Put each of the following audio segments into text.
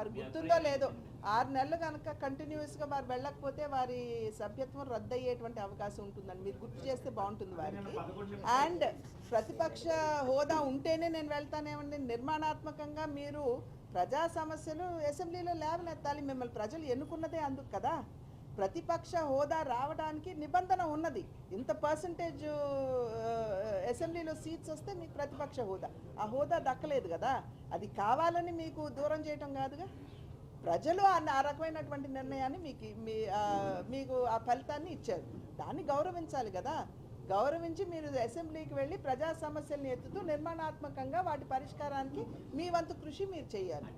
వారు గుర్తుందో లేదో 6 నెలలు కనుక కంటిన్యూస్గా వారు వెళ్ళకపోతే వారి సభ్యత్వం రద్దు అయ్యేటువంటి అవకాశం ఉంటుందని మీరు గుర్తు చేస్తే బాగుంటుంది వారికి. అండ్ ప్రతిపక్ష హోదా ఉంటేనే నేను వెళ్తానేమండి. నిర్మాణాత్మకంగా మీరు ప్రజా సమస్యలు అసెంబ్లీలో లేవనెత్తాలి. మిమ్మల్ని ప్రజలు ఎన్నుకున్నదే అందుకు కదా. ప్రతిపక్ష హోదా రావడానికి నిబంధన ఉన్నది. ఇంత పర్సంటేజ్ అసెంబ్లీలో సీట్స్ వస్తే మీకు ప్రతిపక్ష హోదా, ఆ హోదా దక్కలేదు కదా. అది కావాలని మీకు దూరం చేయటం కాదుగా. ప్రజలు ఆ రకమైనటువంటి నిర్ణయాన్ని మీకు ఆ ఫలితాన్ని ఇచ్చారు. దాన్ని గౌరవించాలి కదా. గౌరవించి మీరు అసెంబ్లీకి వెళ్ళి ప్రజా సమస్యలను ఎత్తుతూ నిర్మాణాత్మకంగా వాటి పరిష్కారానికి మీ వంతు కృషి మీరు చేయాలి.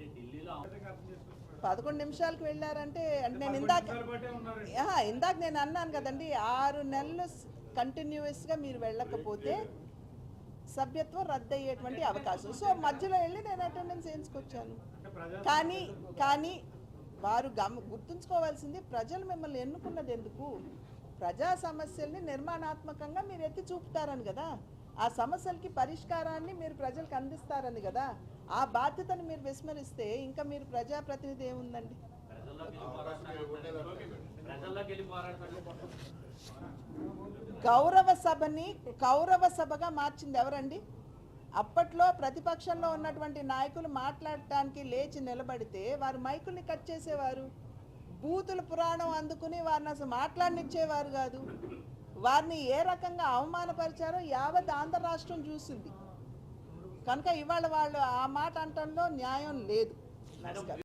11 నిమిషాలకు వెళ్ళారంటే నేను ఇందాక నేను అన్నాను కదండి, 6 నెలలు కంటిన్యూస్గా మీరు వెళ్ళకపోతే సభ్యత్వం రద్దు అయ్యేటువంటి అవకాశం. సో మధ్యలో వెళ్ళి నేను అటెండెన్స్ వేయించుకొచ్చాను. కానీ వారు గుర్తుంచుకోవాల్సింది, ప్రజలు మిమ్మల్ని ఎన్నుకున్నది ఎందుకు? ప్రజా సమస్యల్ని నిర్మాణాత్మకంగా మీరు ఎత్తి చూపుతారని కదా. ఆ సమస్యలకి పరిష్కారాన్ని మీరు ప్రజలకు అందిస్తారని కదా. ఆ బాధ్యతను మీరు విస్మరిస్తే ఇంకా మీరు ప్రజాప్రతినిధి ఏముందండి? గౌరవ సభని కౌరవ సభగా మార్చింది ఎవరండి? అప్పట్లో ప్రతిపక్షంలో ఉన్నటువంటి నాయకులు మాట్లాడటానికి లేచి నిలబడితే వారు మైకుల్ని కట్ చేసేవారు. బూతుల పురాణం అందుకుని వారిని అసలు మాట్లాడనిచ్చేవారు కాదు. వారిని ఏ రకంగా అవమానపరిచారో యావత్ ఆంధ్ర రాష్ట్రం చూసింది. కనుక ఇవాళ వాళ్ళు ఆ మాట అంటంలో న్యాయం లేదు.